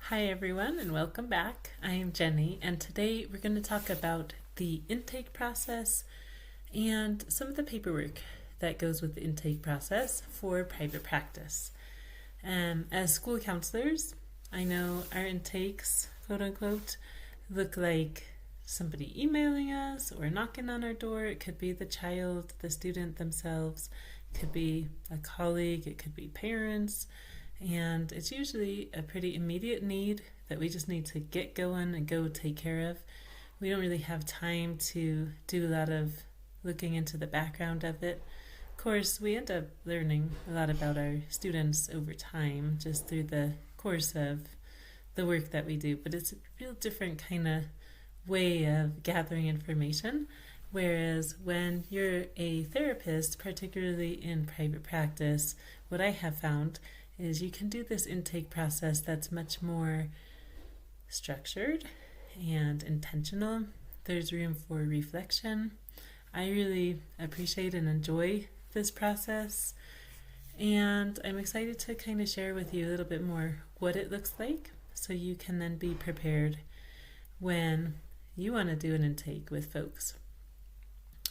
Hi everyone and welcome back. I am Jenny and today we're going to talk about the intake process and some of the paperwork that goes with the intake process for private practice. As school counselors, I know our intakes, quote unquote, look like somebody emailing us or knocking on our door. It could be the child, the student themselves, it could be a colleague, it could be parents. And it's usually a pretty immediate need that we just need to get going and go take care of. We don't really have time to do a lot of looking into the background of it. Of course, we end up learning a lot about our students over time just through the course of the work that we do, but it's a real different kind of way of gathering information. Whereas when you're a therapist, particularly in private practice, what I have found is you can do this intake process that's much more structured and intentional. There's room for reflection. I really appreciate and enjoy this process, and I'm excited to kind of share with you a little bit more what it looks like so you can then be prepared when you want to do an intake with folks.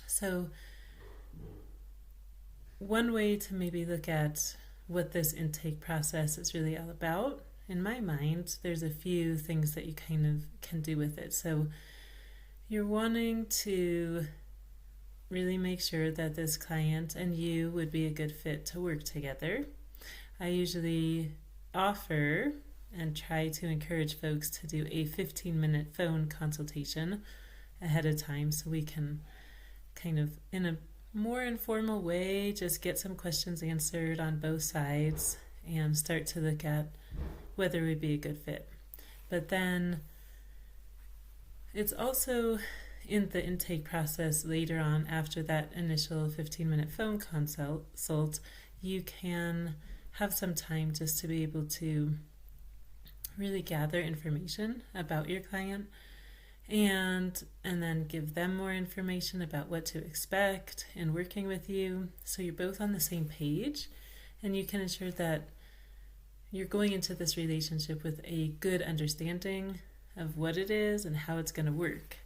So one way to maybe look at what this intake process is really all about, in my mind, there's a few things that you kind of can do with it. So you're wanting to really make sure that this client and you would be a good fit to work together. I usually offer and try to encourage folks to do a 15-minute phone consultation ahead of time so we can kind of, in a more informal way, just get some questions answered on both sides and start to look at whether we'd be a good fit. But then it's also in the intake process later on, after that initial 15-minute phone consult, you can have some time just to be able to really gather information about your client and then give them more information about what to expect in working with you, so you're both on the same page and you can ensure that you're going into this relationship with a good understanding of what it is and how it's going to work.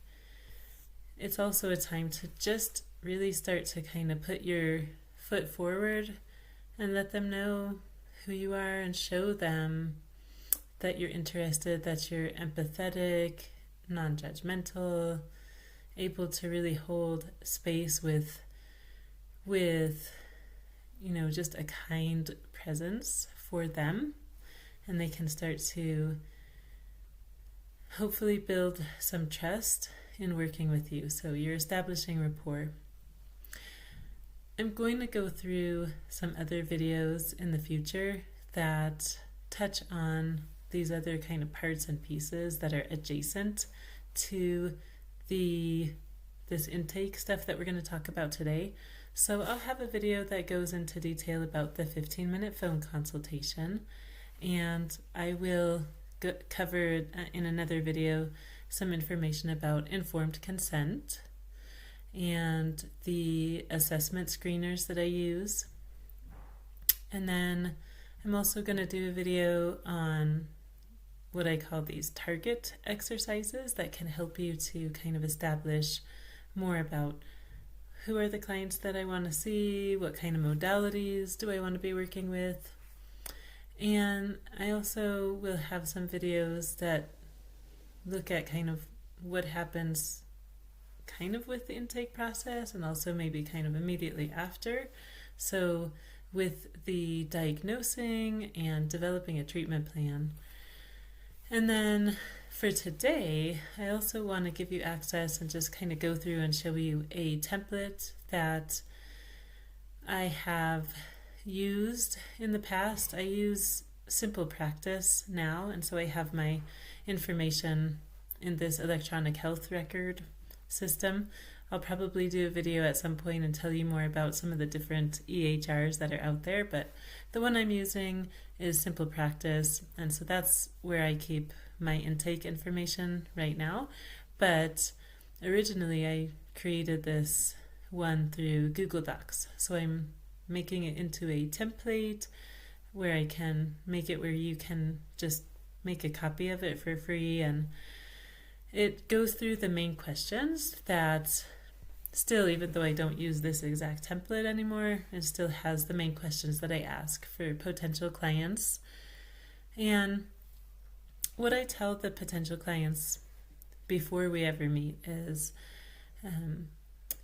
It's also a time to just really start to kind of put your foot forward and let them know who you are and show them that you're interested, that you're empathetic, non-judgmental, able to really hold space with just a kind presence for them, and they can start to hopefully build some trust in working with you. So you're establishing rapport. I'm going to go through some other videos in the future that touch on these other kind of parts and pieces that are adjacent to this intake stuff that we're going to talk about today. So I'll have a video that goes into detail about the 15-minute phone consultation, and I will cover in another video some information about informed consent and the assessment screeners that I use. And then I'm also going to do a video on what I call these target exercises that can help you to kind of establish more about who are the clients that I want to see, what kind of modalities do I want to be working with. And I also will have some videos that look at kind of what happens kind of with the intake process and also maybe kind of immediately after. So with the diagnosing and developing a treatment plan. And then for today, I also want to give you access and just kind of go through and show you a template that I have used in the past. I use Simple Practice now, and so I have my information in this electronic health record system. I'll probably do a video at some point and tell you more about some of the different EHRs that are out there, but the one I'm using is Simple Practice, and so that's where I keep my intake information right now. But originally I created this one through Google Docs, so I'm making it into a template where I can make it where you can just make a copy of it for free, and it goes through the main questions that still, even though I don't use this exact template anymore, it still has the main questions that I ask for potential clients. And what I tell the potential clients before we ever meet is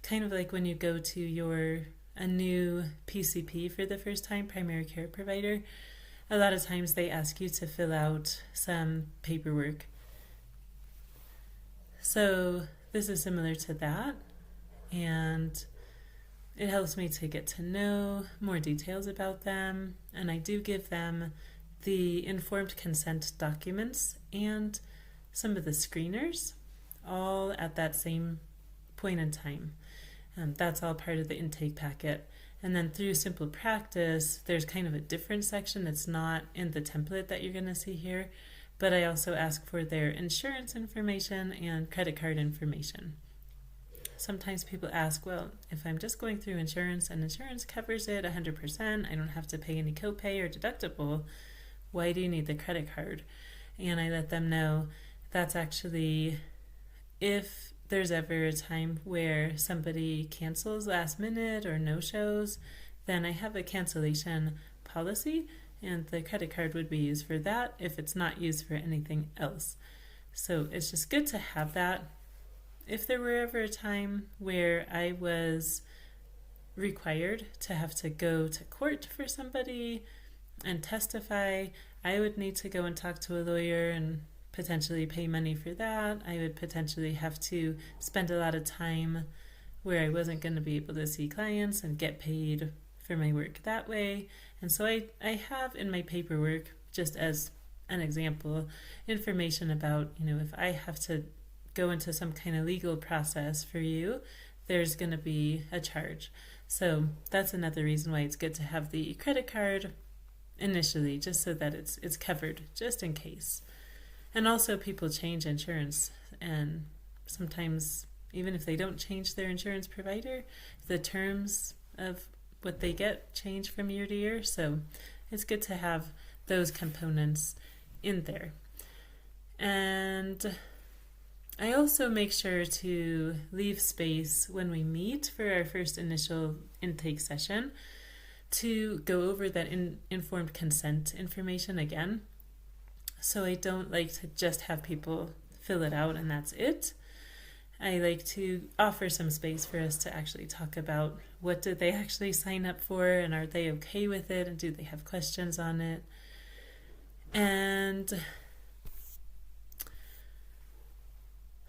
kind of like when you go to a new PCP for the first time, primary care provider, a lot of times they ask you to fill out some paperwork. So this is similar to that, and it helps me to get to know more details about them, and I do give them the informed consent documents and some of the screeners all at that same point in time. That's all part of the intake packet. And then through simple practice, there's kind of a different section that's not in the template that you're going to see here, but I also ask for their insurance information and credit card information. Sometimes people ask, well, if I'm just going through insurance and insurance covers it 100%, I don't have to pay any copay or deductible, why do you need the credit card? And I let them know that's actually if there's ever a time where somebody cancels last minute or no-shows, then I have a cancellation policy, and the credit card would be used for that if it's not used for anything else. So it's just good to have that. If there were ever a time where I was required to have to go to court for somebody and testify, I would need to go and talk to a lawyer and potentially pay money for that. I would potentially have to spend a lot of time where I wasn't going to be able to see clients and get paid for my work that way. And so I have in my paperwork, just as an example, information about, if I have to go into some kind of legal process for you, there's going to be a charge. So that's another reason why it's good to have the credit card initially, just so that it's covered just in case. And also people change insurance, and sometimes even if they don't change their insurance provider, the terms of what they get change from year to year. So it's good to have those components in there. And I also make sure to leave space when we meet for our first initial intake session to go over that informed consent information again. So I don't like to just have people fill it out and that's it. I like to offer some space for us to actually talk about what did they actually sign up for, and are they okay with it, and do they have questions on it. And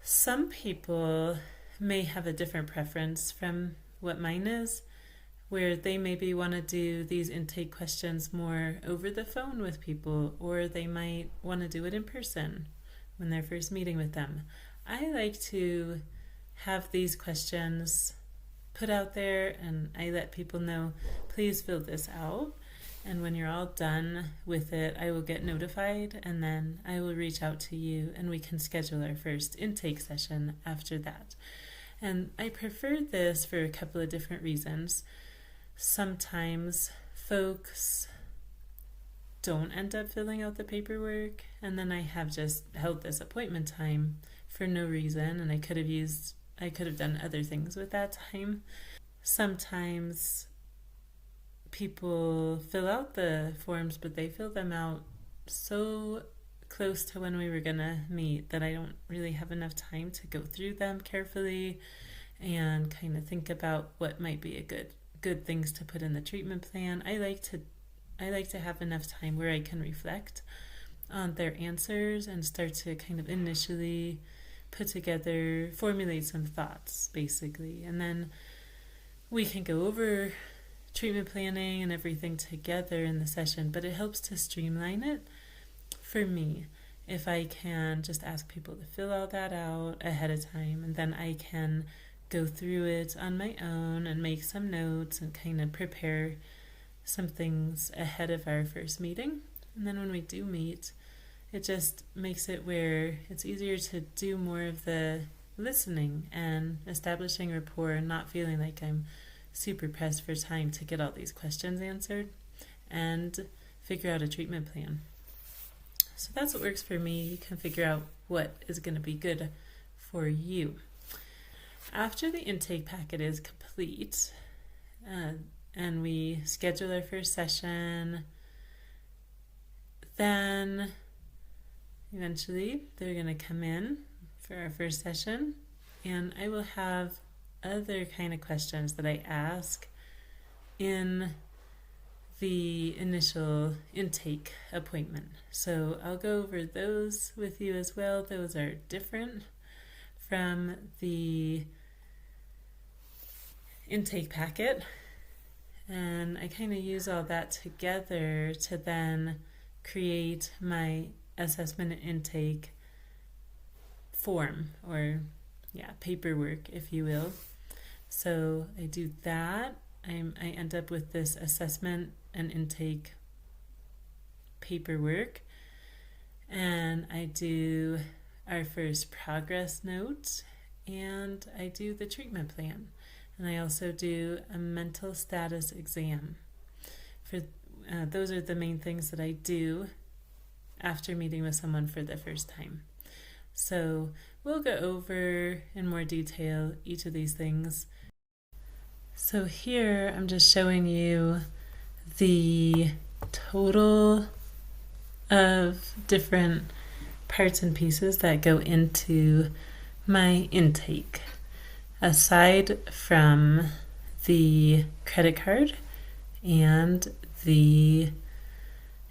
some people may have a different preference from what mine is, where they maybe want to do these intake questions more over the phone with people, or they might want to do it in person when they're first meeting with them. I like to have these questions put out there, and I let people know, please fill this out. And when you're all done with it, I will get notified, and then I will reach out to you and we can schedule our first intake session after that. And I prefer this for a couple of different reasons. Sometimes folks don't end up filling out the paperwork, and then I have just held this appointment time for no reason, and I could have done other things with that time. Sometimes people fill out the forms, but they fill them out so close to when we were gonna meet that I don't really have enough time to go through them carefully and kind of think about what might be a good things to put in the treatment plan. I like to have enough time where I can reflect on their answers and start to kind of initially formulate some thoughts, basically. And then we can go over treatment planning and everything together in the session, but it helps to streamline it for me if I can just ask people to fill all that out ahead of time, and then I can go through it on my own and make some notes and kind of prepare some things ahead of our first meeting. And then when we do meet, it just makes it where it's easier to do more of the listening and establishing rapport and not feeling like I'm super pressed for time to get all these questions answered and figure out a treatment plan. So that's what works for me. You can figure out what is going to be good for you. After the intake packet is complete, and we schedule our first session, then eventually they're going to come in for our first session, and I will have other kind of questions that I ask in the initial intake appointment. So I'll go over those with you as well. Those are different from the intake packet, and I kind of use all that together to then create my assessment and intake form, or paperwork, if you will. So I do that. I end up with this assessment and intake paperwork, and I do our first progress note, and I do the treatment plan, and I also do a mental status exam. For those are the main things that I do after meeting with someone for the first time. So we'll go over in more detail each of these things. So here I'm just showing you the total of different parts and pieces that go into my intake, aside from the credit card and the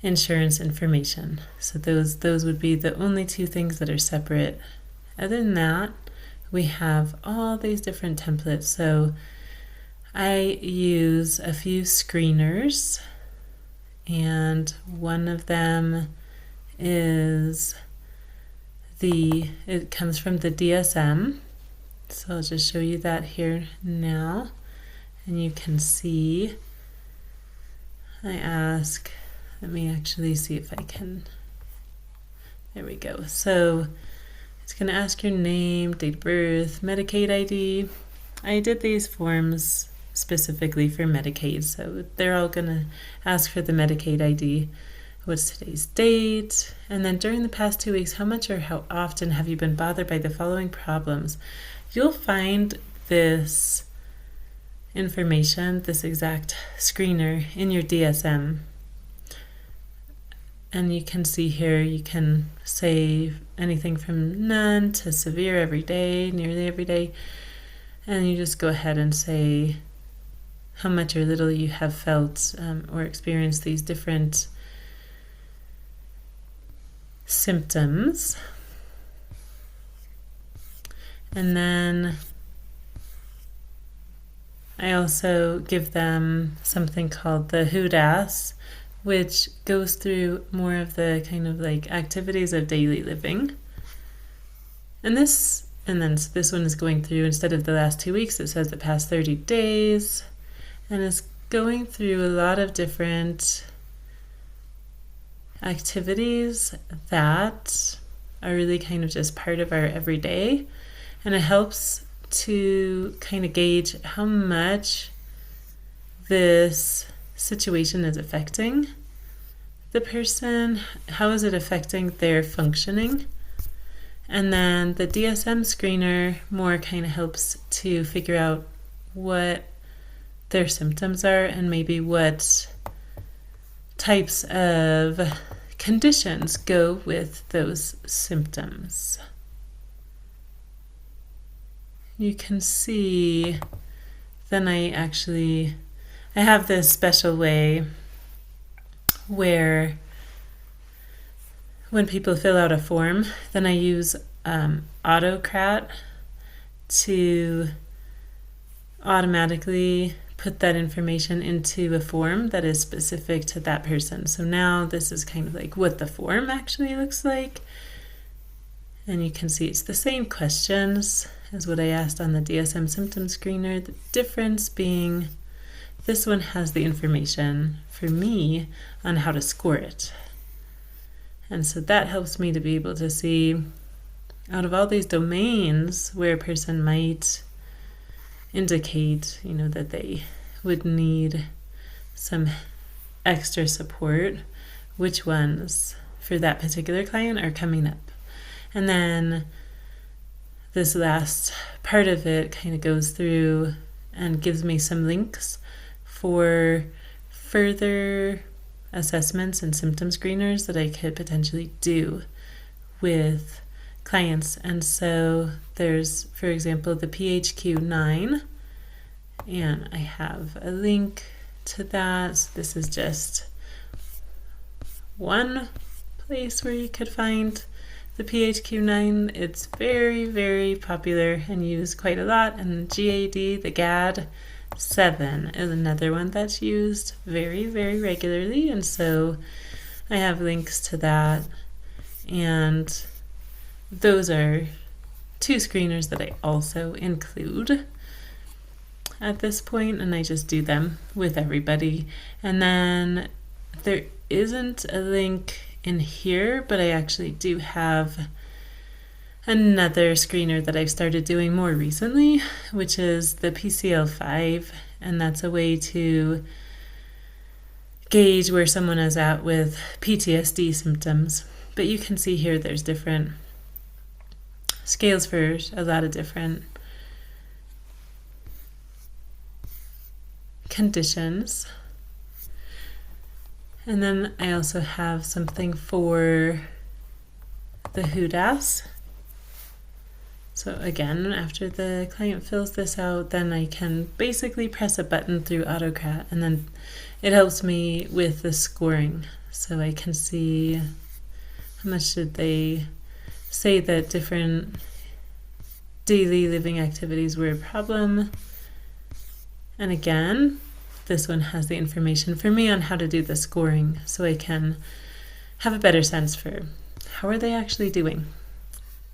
insurance information. So those would be the only two things that are separate. Other than that, we have all these different templates. So I use a few screeners, and one of them is it comes from the DSM. So I'll just show you that here now, and you can see I ask, let me actually see if I can, there we go. So it's going to ask your name, date of birth, Medicaid ID. I did these forms specifically for Medicaid, so they're all going to ask for the Medicaid ID. What's today's date? And then during the past 2 weeks, how much or how often have you been bothered by the following problems? You'll find this information, this exact screener, in your DSM. And you can see here, you can say anything from none to severe every day, nearly every day. And you just go ahead and say how much or little you have felt or experienced these different symptoms. And then I also give them something called the HUDAS, which goes through more of the kind of like activities of daily living. And then so this one is going through, instead of the last 2 weeks, it says the past 30 days. And it's going through a lot of different activities that are really kind of just part of our everyday. And it helps to kind of gauge how much this situation is affecting the person, how is it affecting their functioning. And then the DSM screener more kind of helps to figure out what their symptoms are and maybe what types of conditions go with those symptoms. You can see then I have this special way where when people fill out a form, then I use Autocrat to automatically put that information into a form that is specific to that person. So now this is kind of like what the form actually looks like. And you can see it's the same questions as what I asked on the DSM symptom screener. The difference being this one has the information for me on how to score it. And so that helps me to be able to see out of all these domains where a person might indicate, that they would need some extra support, which ones for that particular client are coming up. And then this last part of it kind of goes through and gives me some links for further assessments and symptom screeners that I could potentially do with clients. And so there's, for example, the PHQ-9, and I have a link to that. So this is just one place where you could find the PHQ-9. It's very, very popular and used quite a lot. And GAD, the GAD-7 is another one that's used very, very regularly. And so I have links to that. And those are two screeners that I also include at this point, and I just do them with everybody. And then there isn't a link in here, but I actually do have another screener that I've started doing more recently, which is the PCL5, and that's a way to gauge where someone is at with PTSD symptoms. But you can see here there's different scales for a lot of different conditions. And then I also have something for the HUDAS. So again, after the client fills this out, then I can basically press a button through AutoCAD, and then it helps me with the scoring. So I can see how much did they say that different daily living activities were a problem. And again, this one has the information for me on how to do the scoring, so I can have a better sense for how are they actually doing.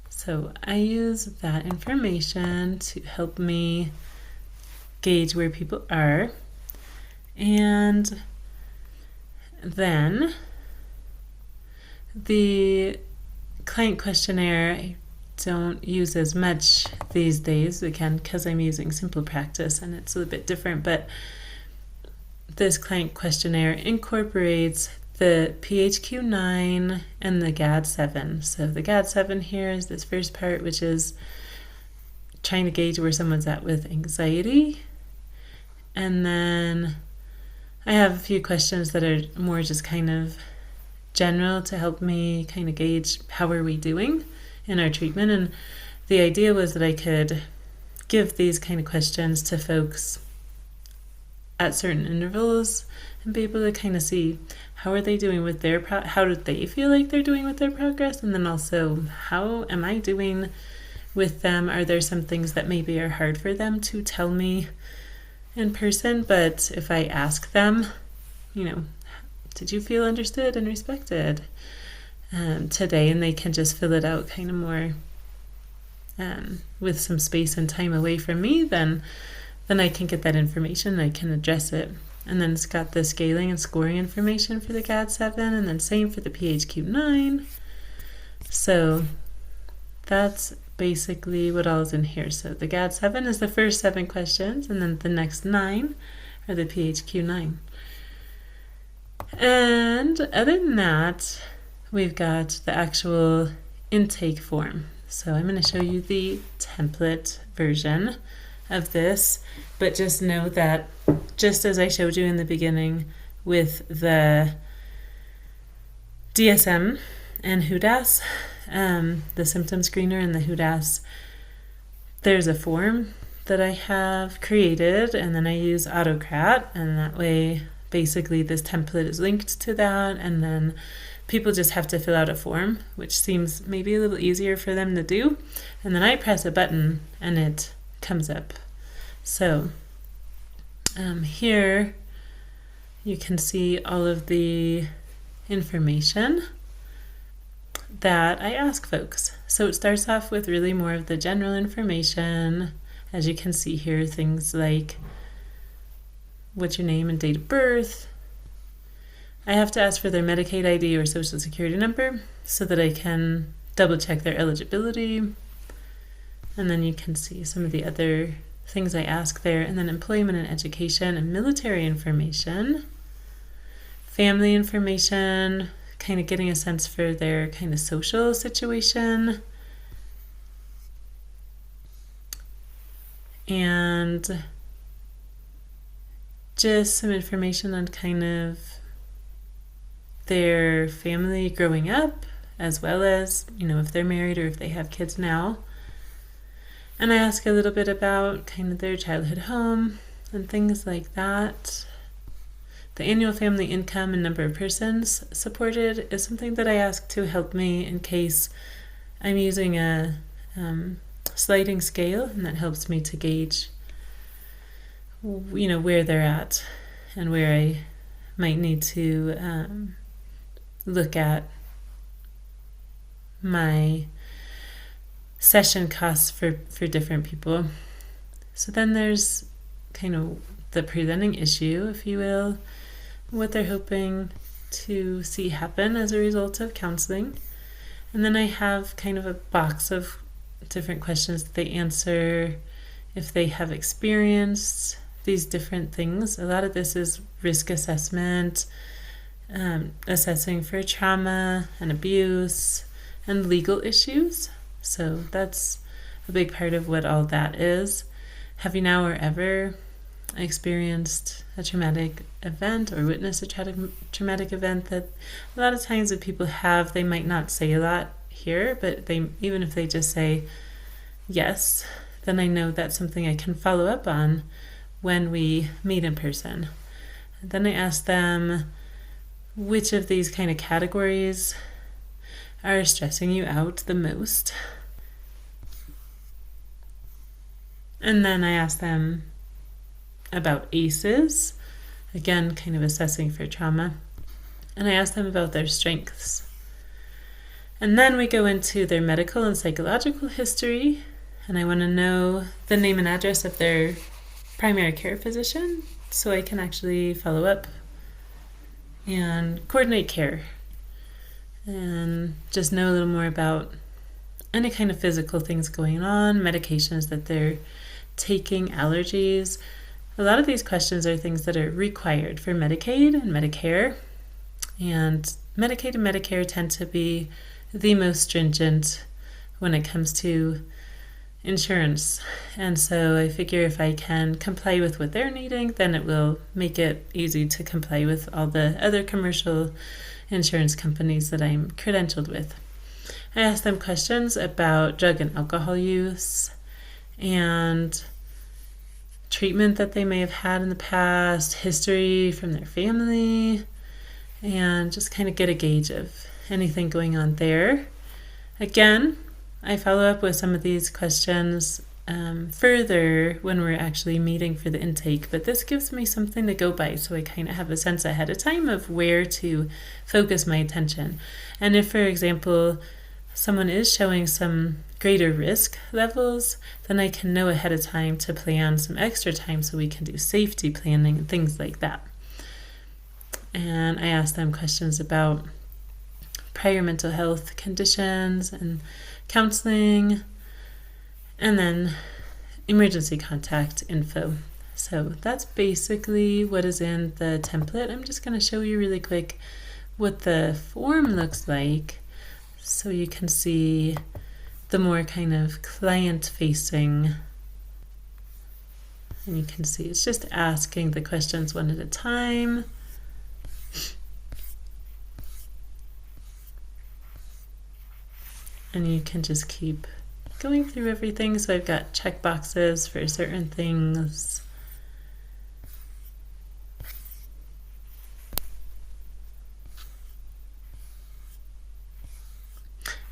So I use that information to help me gauge where people are. And then the client questionnaire I don't use as much these days, again, because I'm using Simple Practice and it's a little bit different, but this client questionnaire incorporates the PHQ-9 and the GAD-7. So the GAD-7 here is this first part, which is trying to gauge where someone's at with anxiety. And then I have a few questions that are more just kind of general to help me kind of gauge how are we doing in our treatment. And the idea was that I could give these kind of questions to folks at certain intervals and be able to kind of see how are they doing with their how do they feel like they're doing with their progress, and then also how am I doing with them. Are there some things that maybe are hard for them to tell me in person, but if I ask them, you know, did you feel understood and respected today, and they can just fill it out kind of more with some space and time away from me, then I can get that information and I can address it. And then it's got the scaling and scoring information for the GAD-7, and then same for the PHQ-9. So that's basically what all is in here. So the GAD-7 is the first 7 questions, and then the next 9 are the PHQ-9. And other than that, we've got the actual intake form. So I'm going to show you the template version of this, but just know that just as I showed you in the beginning with the DSM and HUDAS, the symptom screener and the HUDAS, there's a form that I have created, and then I use AutoCAD, and that way basically this template is linked to that, and then people just have to fill out a form, which seems maybe a little easier for them to do, and then I press a button and it comes up. So here you can see all of the information that I ask folks. So it starts off with really more of the general information. As you can see here, things like what's your name and date of birth. I have to ask for their Medicaid ID or social security number so that I can double check their eligibility. And then you can see some of the other things I ask there, and then employment and education and military information, family information, kind of getting a sense for their kind of social situation. And just some information on kind of their family growing up, as well as, if they're married or if they have kids now. And I ask a little bit about kind of their childhood home and things like that. The annual family income and number of persons supported is something that I ask to help me in case I'm using a sliding scale, and that helps me to gauge, where they're at and where I might need to look at my session costs for different people. So then there's kind of the presenting issue, if you will, what they're hoping to see happen as a result of counseling. And then I have kind of a box of different questions that they answer if they have experienced these different things. A lot of this is risk assessment, assessing for trauma and abuse and legal issues. So that's a big part of what all that is. Have you now or ever experienced a traumatic event or witnessed a traumatic event? That a lot of times that people have, they might not say a lot here, but even if they just say yes, then I know that's something I can follow up on when we meet in person. And then I ask them which of these kind of categories are stressing you out the most. And then I ask them about ACEs, again, kind of assessing for trauma. And I ask them about their strengths. And then we go into their medical and psychological history, and I want to know the name and address of their primary care physician so I can actually follow up and coordinate care and just know a little more about any kind of physical things going on, medications that they're taking, allergies. A lot of these questions are things that are required for Medicaid and Medicare, and Medicaid and Medicare tend to be the most stringent when it comes to insurance. And so I figure if I can comply with what they're needing, then it will make it easy to comply with all the other commercial insurance companies that I'm credentialed with. I ask them questions about drug and alcohol use and treatment that they may have had in the past, history from their family, and just kind of get a gauge of anything going on there. Again, I follow up with some of these questions further when we're actually meeting for the intake, but this gives me something to go by, so I kind of have a sense ahead of time of where to focus my attention. And if, for example, someone is showing some greater risk levels, then I can know ahead of time to plan some extra time so we can do safety planning and things like that. And I ask them questions about prior mental health conditions and counseling, and then emergency contact info. So that's basically what is in the template. I'm just going to show you really quick what the form looks like so you can see the more kind of client-facing. And you can see it's just asking the questions one at a time. And you can just keep going through everything. So I've got check boxes for certain things.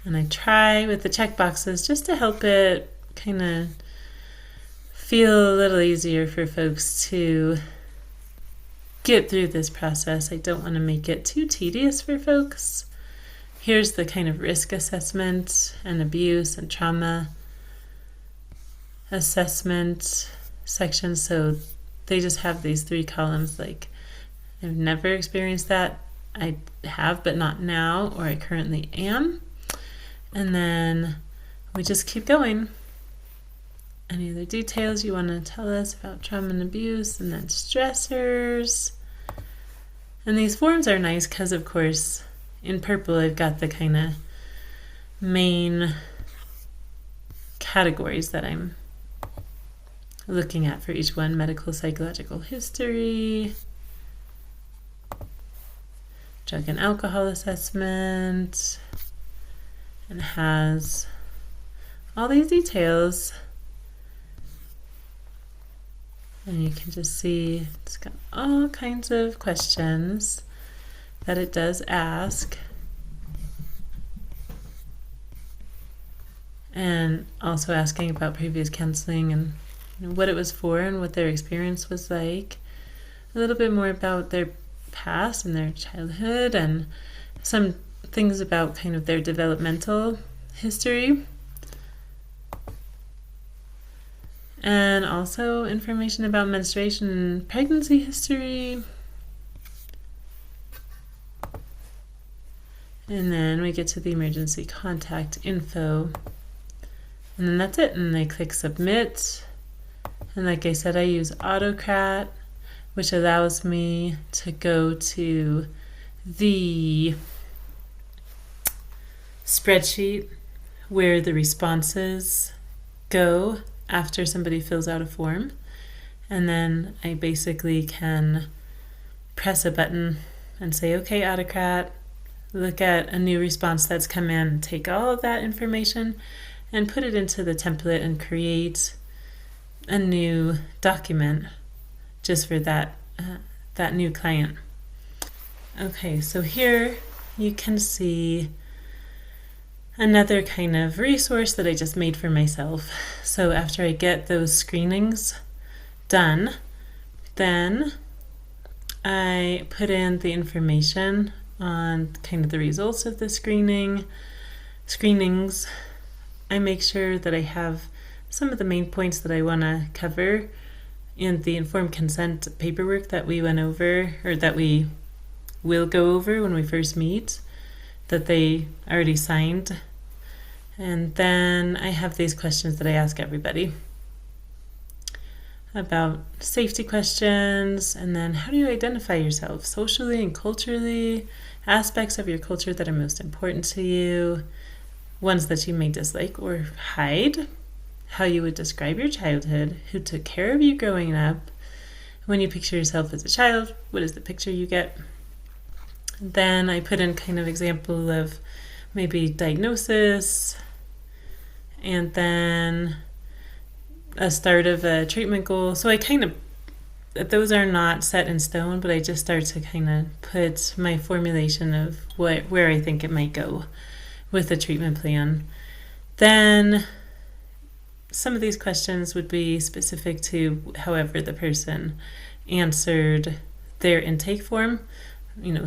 And I try with the check boxes just to help it kind of feel a little easier for folks to get through this process. I don't want to make it too tedious for folks. Here's the kind of risk assessment and abuse and trauma assessment section. So they just have these 3 columns, like I've never experienced that, I have but not now, or I currently am. And then we just keep going. Any other details you want to tell us about trauma and abuse, and then stressors. And these forms are nice because, of course, in purple I've got the kind of main categories that I'm looking at for each one: medical psychological history, drug and alcohol assessment, and has all these details. And you can just see it's got all kinds of questions that it does ask. And also asking about previous counseling and what it was for and what their experience was like. A little bit more about their past and their childhood, and some things about kind of their developmental history. And also information about menstruation and pregnancy history. And then we get to the emergency contact info. And then that's it. And I click submit. And like I said, I use Autocrat, which allows me to go to the spreadsheet where the responses go after somebody fills out a form. And then I basically can press a button and say, okay, Autocrat, look at a new response that's come in, take all of that information and put it into the template and create a new document just for that new client. Okay, so here you can see another kind of resource that I just made for myself. So after I get those screenings done, then I put in the information on kind of the results of the screenings. I make sure that I have some of the main points that I want to cover in the informed consent paperwork that we went over, or that we will go over when we first meet, that they already signed. And then I have these questions that I ask everybody about safety questions, and then how do you identify yourself socially and culturally, aspects of your culture that are most important to you, ones that you may dislike or hide, how you would describe your childhood, who took care of you growing up, when you picture yourself as a child, what is the picture you get. Then I put in kind of example of maybe diagnosis, and then a start of a treatment goal. So I kind of, those are not set in stone, but I just start to kind of put my formulation of where I think it might go with the treatment plan. Then some of these questions would be specific to however the person answered their intake form.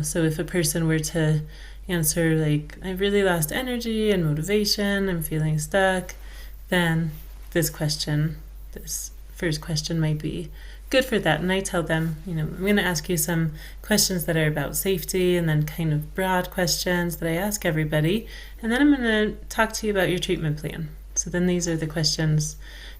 So if a person were to answer like, I've really lost energy and motivation, I'm feeling stuck, then this first question might be good for that. And I tell them, I'm going to ask you some questions that are about safety, and then kind of broad questions that I ask everybody. And then I'm going to talk to you about your treatment plan. So then these are the questions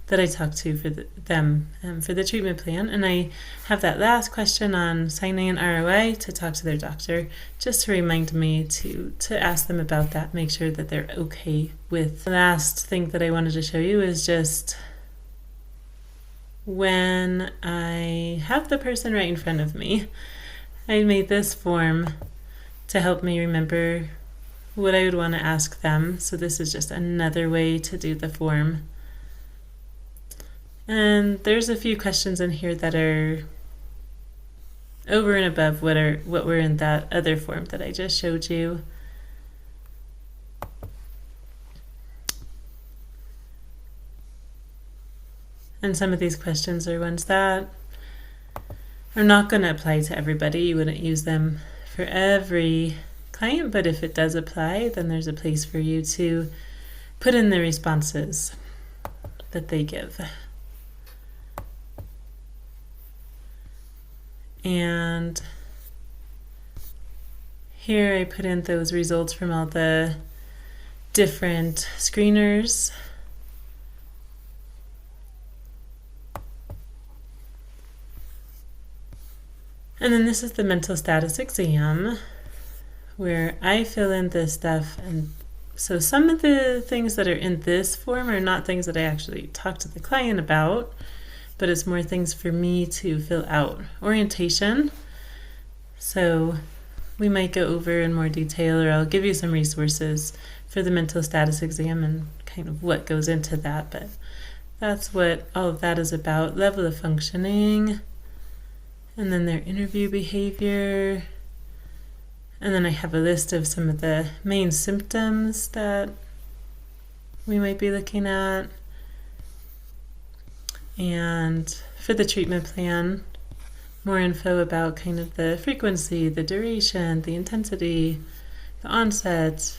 that I talk to for them for the treatment plan. And I have that last question on signing an ROI to talk to their doctor, just to remind me to ask them about that, make sure that they're okay with. The last thing that I wanted to show you is just when I have the person right in front of me, I made this form to help me remember what I would want to ask them. So this is just another way to do the form. And there's a few questions in here that are over and above what were in that other form that I just showed you. And some of these questions are ones that are not going to apply to everybody. You wouldn't use them for every client, but if it does apply, then there's a place for you to put in the responses that they give. And here I put in those results from all the different screeners. And then this is the mental status exam, where I fill in this stuff. And so some of the things that are in this form are not things that I actually talk to the client about, but it's more things for me to fill out. Orientation. So we might go over in more detail, or I'll give you some resources for the mental status exam and kind of what goes into that, but that's what all of that is about. Level of functioning, and then their interview behavior, and then I have a list of some of the main symptoms that we might be looking at. And for the treatment plan, more info about kind of the frequency, the duration, the intensity, the onset,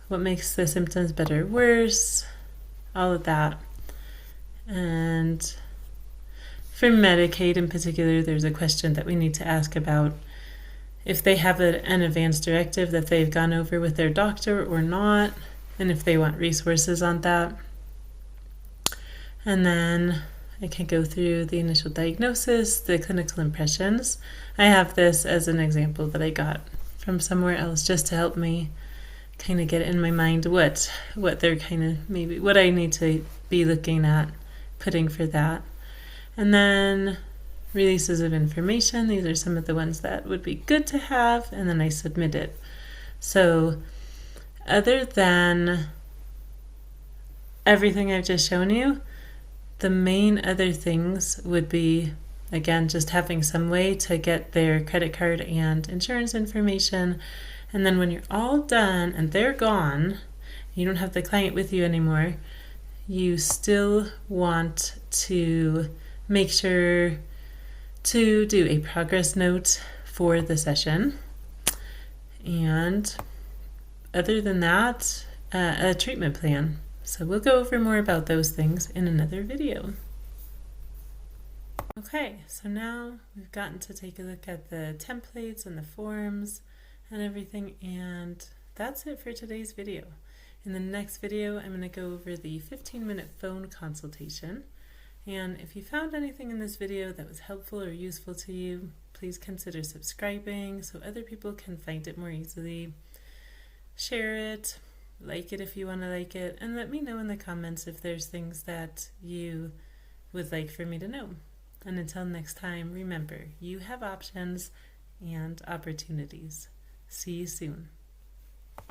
what makes the symptoms better or worse, all of that. And for Medicaid in particular, there's a question that we need to ask about if they have an advance directive that they've gone over with their doctor or not, and if they want resources on that. And then I can go through the initial diagnosis, the clinical impressions. I have this as an example that I got from somewhere else just to help me kind of get in my mind what they're kind of maybe what I need to be looking at putting for that. And then releases of information. These are some of the ones that would be good to have, and then I submit it. So other than everything I've just shown you, the main other things would be, again, just having some way to get their credit card and insurance information. And then when you're all done and they're gone, you don't have the client with you anymore, you still want to make sure to do a progress note for the session. And other than that, a treatment plan. So we'll go over more about those things in another video. Okay, so now we've gotten to take a look at the templates and the forms and everything, and that's it for today's video. In the next video, I'm going to go over the 15-minute phone consultation. And if you found anything in this video that was helpful or useful to you, please consider subscribing so other people can find it more easily. Share it, like it if you want to like it, and let me know in the comments if there's things that you would like for me to know. And until next time, remember, you have options and opportunities. See you soon.